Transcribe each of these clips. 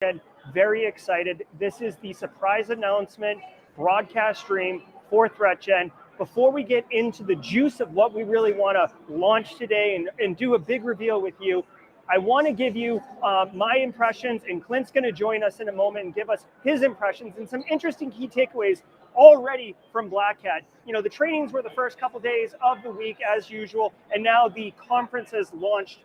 ThreatGEN. Very excited. This is the surprise announcement broadcast stream for ThreatGEN. Before we get into the juice of what we really want to launch today and do a big reveal with you, I want to give you my impressions, and Clint's going to join us in a moment and give us his impressions and some interesting key takeaways already from BlackHat. You know, the trainings were the first couple days of the week as usual, and now the conference has launched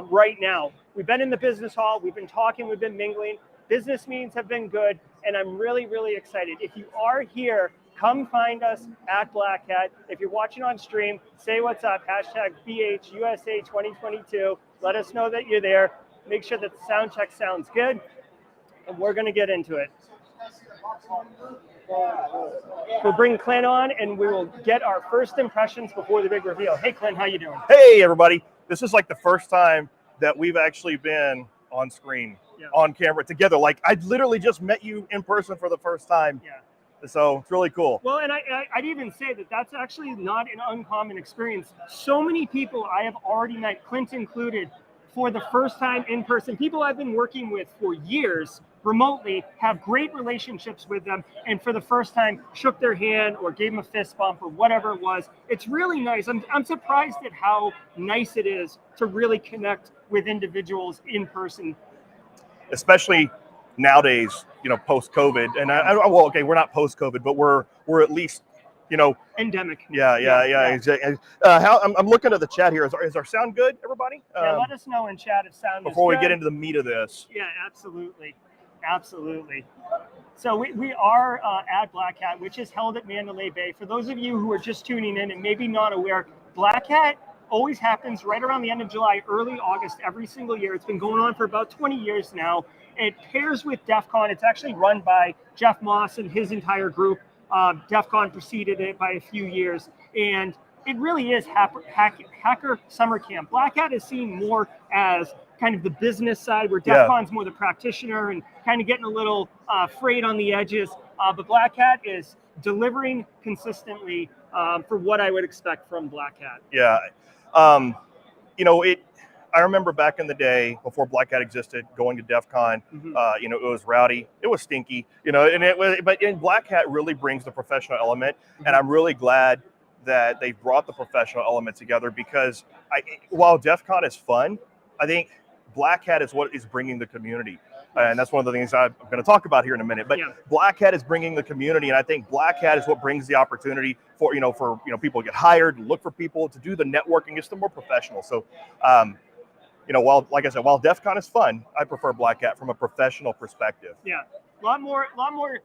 right now. We've been in the business hall, we've been talking, we've been mingling. Business meetings have been good, and I'm really, really excited. If you are here, come find us at BlackHat. If you're watching on stream, say what's up, hashtag BHUSA 2022. Let us know that you're there. Make sure that the sound check sounds good, and we're gonna get into it. We'll bring Clint on, and we will get our first impressions before the big reveal. Hey, Clint, how you doing? Hey, everybody. This is like the first time that we've actually been on screen, on camera together. Like, I literally just met you in person for the first time. Yeah. So it's really cool. Well, and I'd even say that that's actually not an uncommon experience. So many people I have already met, Clint included, for the first time in person. People I've been working with for years remotely, have great relationships with them, and for the first time shook their hand or gave them a fist bump or whatever it was. It's really nice. I'm surprised at how nice it is to really connect with individuals in person. Especially nowadays, you know, post-COVID. And well, okay, we're not post-COVID, but we're at least, you know, endemic. Yeah. Exactly. I'm looking at the chat here. Is our sound good, everybody? Yeah, let us know in chat if sound is before we good. get into the meat of this. Yeah, absolutely. Absolutely. So we are at BlackHat, which is held at Mandalay Bay. For those of you who are just tuning in and maybe not aware, BlackHat always happens right around the end of July, early August, every single year. It's been going on for about 20 years now. It pairs with DEF CON. It's actually run by Jeff Moss and his entire group. DEF CON preceded it by a few years. And it really is hacker summer camp. BlackHat is seen more as kind of the business side, where DEF CON's more the practitioner and kind of getting a little frayed on the edges. But BlackHat is delivering consistently for what I would expect from BlackHat. Yeah. You know, I remember back in the day before BlackHat existed, going to DEF CON. You know, it was rowdy, it was stinky, you know, but BlackHat really brings the professional element, and I'm really glad that they brought the professional element together, because while DEF CON is fun, I think BlackHat is what is bringing the community. And that's one of the things I'm going to talk about here in a minute. But BlackHat is bringing the community, and I think BlackHat is what brings the opportunity for people to get hired, look for people to do the networking. It's the more professional. So, you know, like I said, while DEF CON is fun, I prefer BlackHat from a professional perspective. Yeah, a lot more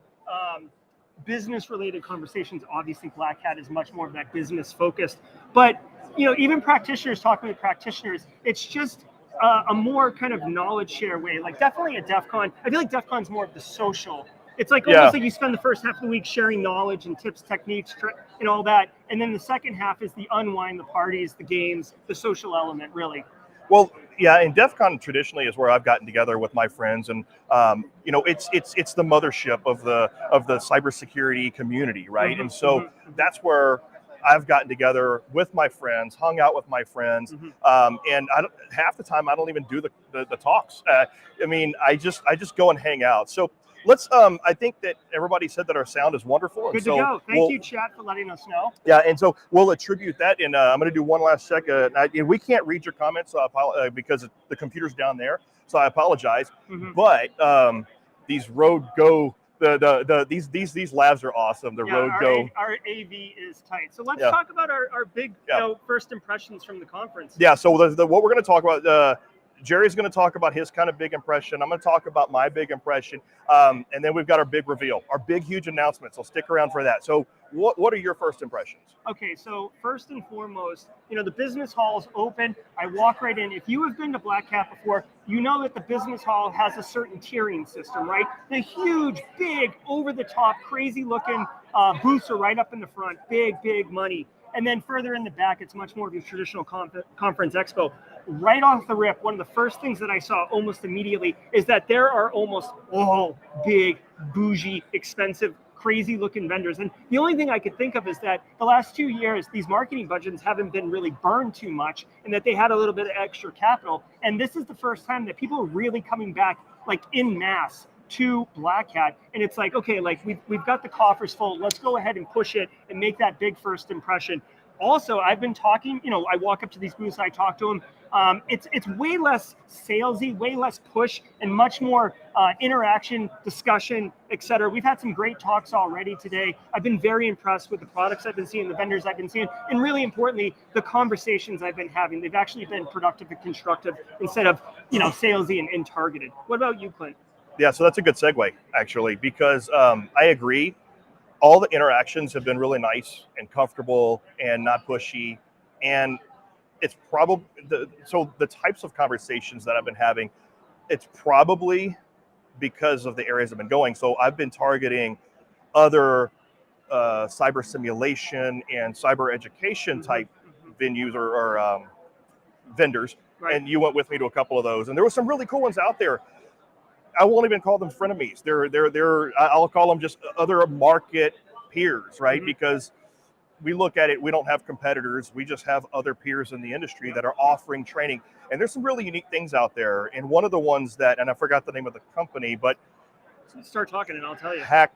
business-related conversations. Obviously, BlackHat is much more of that business focused. But you know, even practitioners talking with practitioners, it's just a more kind of knowledge share way. Like, definitely at DEF CON, I feel like DEF CON's more of the social. It's like almost like you spend the first half of the week sharing knowledge and tips, techniques, and all that. And then the second half is the unwind, the parties, the games, the social element, really. Well, yeah, and DEF CON traditionally is where I've gotten together with my friends, and you know, it's the mothership of the cybersecurity community, right? And so that's where I've gotten together with my friends, hung out with my friends, and half the time I don't even do the talks. I mean, I just go and hang out. So let's. I think that everybody said that our sound is wonderful. Good to go. Thank you, chat, for letting us know. Yeah, and so we'll attribute that. And I'm going to do one last check. We can't read your comments because the computer's down there, so I apologize. But these Road Go. These labs are awesome. The Road Go. Our AV is tight. So let's talk about our big first impressions from the conference. Yeah. So what we're going to talk about. Gerry's going to talk about his kind of big impression. I'm going to talk about my big impression. And then we've got our big reveal, our big, huge announcement. So stick around for that. So what are your first impressions? Okay, so first and foremost, you know, the business hall is open. I walk right in. If you have been to BlackHat before, you know that the business hall has a certain tiering system, right? The huge, big, over-the-top, crazy-looking booths are right up in the front. Big, big money. And then further in the back, it's much more of your traditional conference expo. Right off the rip, one of the first things that I saw almost immediately is that there are almost all big, bougie, expensive crazy looking vendors. And the only thing I could think of is that the last 2 years, these marketing budgets haven't been really burned too much, and that they had a little bit of extra capital. And this is the first time that people are really coming back like in mass to BlackHat, and it's like, okay, like we've got the coffers full. Let's go ahead and push it and make that big first impression. Also, I've been talking, I walk up to these booths, I talk to them. It's way less salesy, way less push, and much more interaction, discussion, etc. We've had some great talks already today. I've been very impressed with the products I've been seeing, the vendors I've been seeing, and really importantly, the conversations I've been having. They've actually been productive and constructive instead of, salesy and targeted. What about you, Clint? Yeah, so that's a good segue, actually, because I agree. All the interactions have been really nice and comfortable and not pushy. And it's probably, the types of conversations that I've been having, it's probably because of the areas I've been going. So I've been targeting other cyber simulation and cyber education type venues or vendors. Right. And you went with me to a couple of those. And there were some really cool ones out there. I won't even call them frenemies. I'll call them just other market peers, right? Mm-hmm. Because we look at it, we don't have competitors. We just have other peers in the industry that are offering training. And there's some really unique things out there. And one of the ones that, and I forgot the name of the company, but start talking and I'll tell you. Hack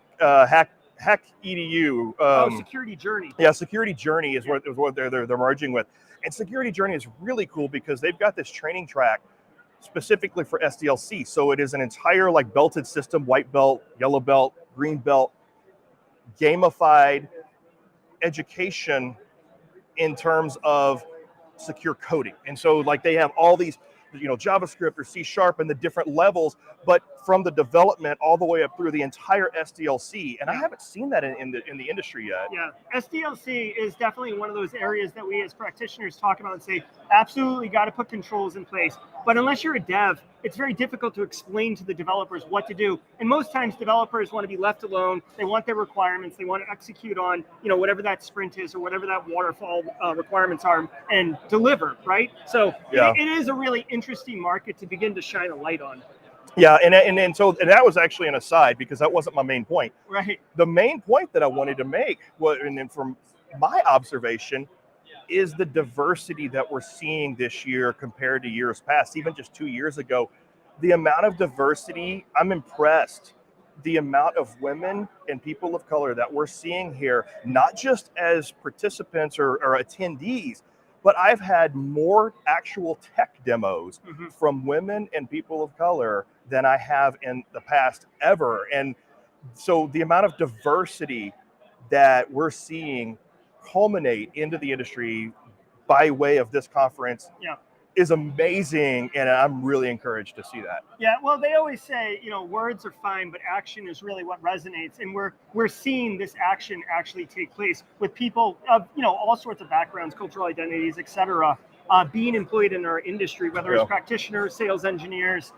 EDU. Security Journey. Yeah, Security Journey is what they're merging with. And Security Journey is really cool because they've got this training track specifically for SDLC. So it is an entire like belted system, white belt, yellow belt, green belt, gamified education in terms of secure coding. And so like they have all these, JavaScript or C# and the different levels, but from the development all the way up through the entire SDLC. And I haven't seen that in the industry yet. Yeah, SDLC is definitely one of those areas that we as practitioners talk about and say, absolutely got to put controls in place. But unless you're a dev, it's very difficult to explain to the developers what to do. And most times developers want to be left alone. They want their requirements. They want to execute on, whatever that sprint is or whatever that waterfall requirements are and deliver, right? So it is a really interesting market to begin to shine a light on. Yeah, and so that was actually an aside because that wasn't my main point. Right. The main point that I wanted to make was, and then from my observation, is the diversity that we're seeing this year compared to years past, even just 2 years ago. The amount of diversity, I'm impressed. The amount of women and people of color that we're seeing here, not just as participants or attendees, but I've had more actual tech demos from women and people of color than I have in the past ever. And so the amount of diversity that we're seeing culminate into the industry by way of this conference is amazing, and I'm really encouraged to see that. Yeah, well, they always say, words are fine, but action is really what resonates, and we're seeing this action actually take place with people of all sorts of backgrounds, cultural identities, etc., being employed in our industry, whether it's practitioners, sales engineers,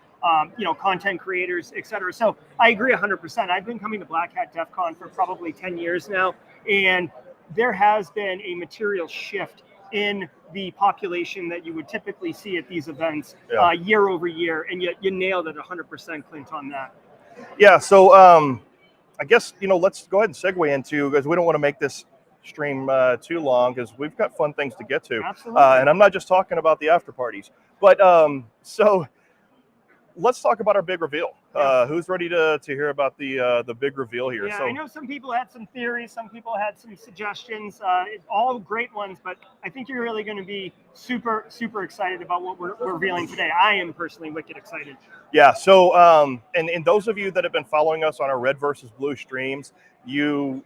content creators, etc. So I agree 100%. I've been coming to BlackHat DEF CON for probably 10 years now, and there has been a material shift in the population that you would typically see at these events year over year, and yet you nailed it 100%, Clint, on that. Yeah, so I guess, let's go ahead and segue into, because we don't want to make this stream too long, because we've got fun things to get to. Absolutely. And I'm not just talking about the after parties, but so let's talk about our big reveal. Who's ready to hear about the big reveal here? Yeah, so, I know some people had some theories, some people had some suggestions, all great ones, but I think you're really going to be super, super excited about what we're revealing today. I am personally wicked excited. Yeah, so, and those of you that have been following us on our Red versus Blue streams, or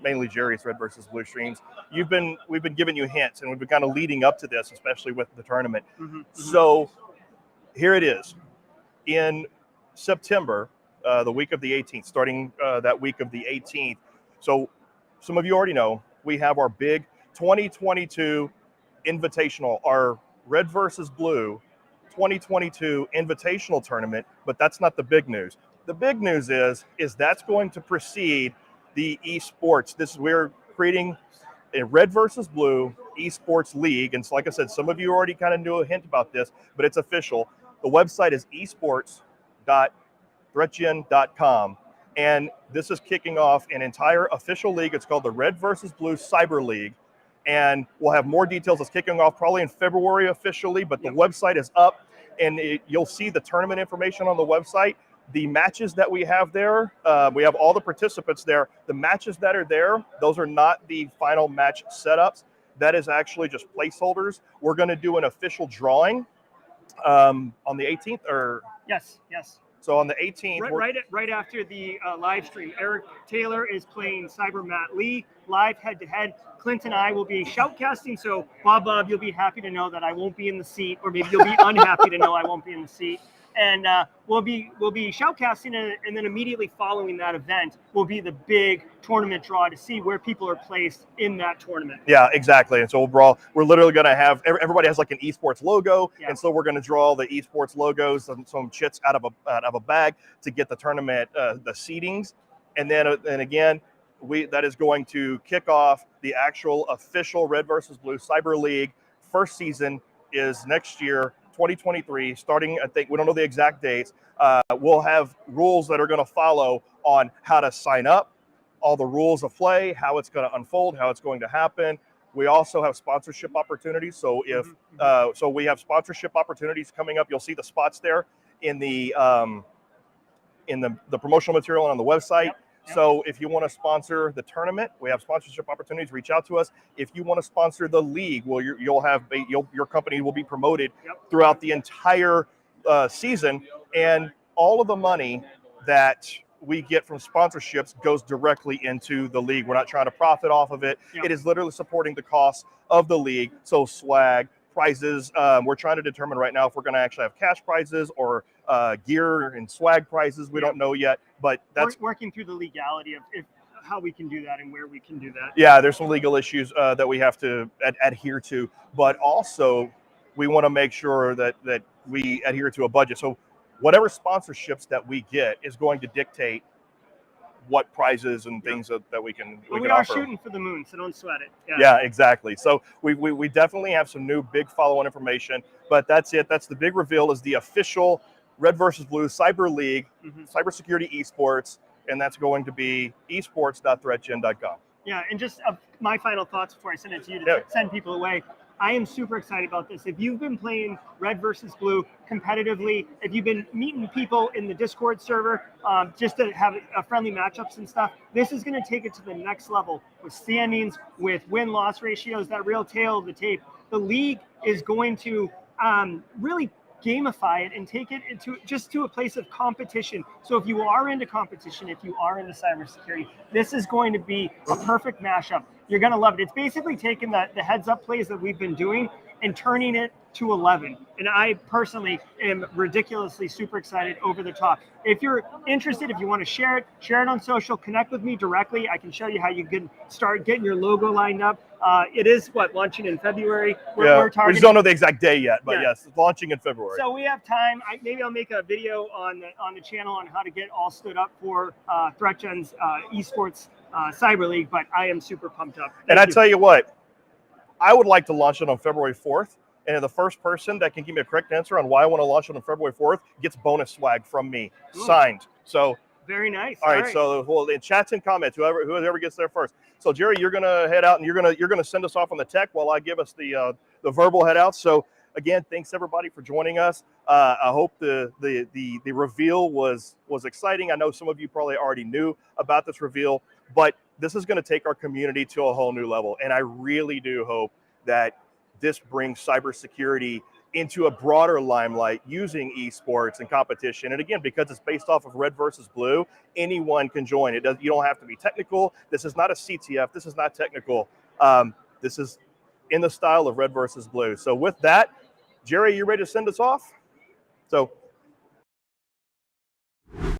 mainly Gerry's Red versus Blue streams, we've been giving you hints, and we've been kind of leading up to this, especially with the tournament. So here it is. In September, the week of the 18th, starting that week of the 18th. So some of you already know, we have our big 2022 Invitational, our Red versus Blue 2022 Invitational tournament, but that's not the big news. The big news is that's going to precede the esports. We're creating a Red versus Blue esports league. And so, like I said, some of you already kind of knew a hint about this, but it's official. The website is esports.threatgen.com. And this is kicking off an entire official league. It's called the Red versus Blue Cyber League. And we'll have more details. It's kicking off probably in February officially, but the website is up, and you'll see the tournament information on the website. The matches that we have there, we have all the participants there. The matches that are there, those are not the final match setups. That is actually just placeholders. We're going to do an official drawing on the 18th, or yes. So on the 18th, right after the live stream, Eric Taylor is playing Cyber Matt Lee live head-to-head. Clint and I will be shoutcasting. So Bob, you'll be happy to know that I won't be in the seat, or maybe you'll be unhappy to know I won't be in the seat. And we'll be shoutcasting, and then immediately following that event will be the big tournament draw to see where people are placed in that tournament. Yeah, exactly. And so we're literally going to have, everybody has like an esports logo, and so we're going to draw the esports logos and some chits out of a bag to get the tournament, the seedings, and then again, that is going to kick off the actual official Red versus Blue Cyber League. First season is next year, 2023, starting, I think, we don't know the exact dates. We'll have rules that are going to follow on how to sign up, all the rules of play, how it's going to unfold, how it's going to happen. We also have sponsorship opportunities. So so we have sponsorship opportunities coming up. You'll see the spots there in the promotional material and on the website. Yep. So if you want to sponsor the tournament, we have sponsorship opportunities. Reach out to us. If you want to sponsor the league, well, your company will be promoted throughout the entire season, and all of the money that we get from sponsorships goes directly into the league. We're not trying to profit off of it. Yep. It is literally supporting the costs of the league. So swag, prizes. We're trying to determine right now if we're going to actually have cash prizes or gear and swag prizes. We don't know yet, but that's working through the legality of how we can do that and where we can do that. Yeah, there's some legal issues that we have to adhere to, but also we want to make sure that we adhere to a budget. So whatever sponsorships that we get is going to dictate what prizes and things that we can we can are offer. Shooting for the moon, so don't sweat it. Yeah, exactly. So we definitely have some new big follow-on information, but that's it. That's the big reveal, is the official Red versus Blue Cyber League, Cybersecurity Esports, and that's going to be esports.threatgen.com. Yeah, and just my final thoughts before I send it to you to send people away. I am super excited about this. If you've been playing Red versus Blue competitively, if you've been meeting people in the Discord server just to have friendly matchups and stuff, this is going to take it to the next level with standings, with win-loss ratios, that real tail of the tape. The league is going to really gamify it and take it to a place of competition. So if you are into competition, if you are into cybersecurity, this is going to be a perfect mashup. You're going to love it. It's basically taking the heads up plays that we've been doing and turning it to 11. And I personally am ridiculously super excited, over the top. If you're interested, if you want to share it on social, connect with me directly. I can show you how you can start getting your logo lined up. It is launching in February. We're targeting. We just don't know the exact day yet, but yes, it's launching in February. So we have time. Maybe I'll make a video on the channel on how to get all stood up for ThreatGEN's esports cyber league. But I am super pumped up. And I tell you what, I would like to launch it on February 4th. And the first person that can give me a correct answer on why I want to launch it on February 4th gets bonus swag from me, signed. So very nice. All right. So in chats and comments, whoever gets there first. So Gerry, you're gonna head out and you're gonna send us off on the tech while I give us the verbal head out. So again, thanks everybody for joining us. I hope the reveal was exciting. I know some of you probably already knew about this reveal, but this is going to take our community to a whole new level. And I really do hope that this brings cybersecurity into a broader limelight using esports and competition. And again, because it's based off of Red versus Blue, anyone can join. You don't have to be technical. This is not a CTF. This is not technical. This is in the style of Red versus Blue. So with that, Gerry, you ready to send us off? So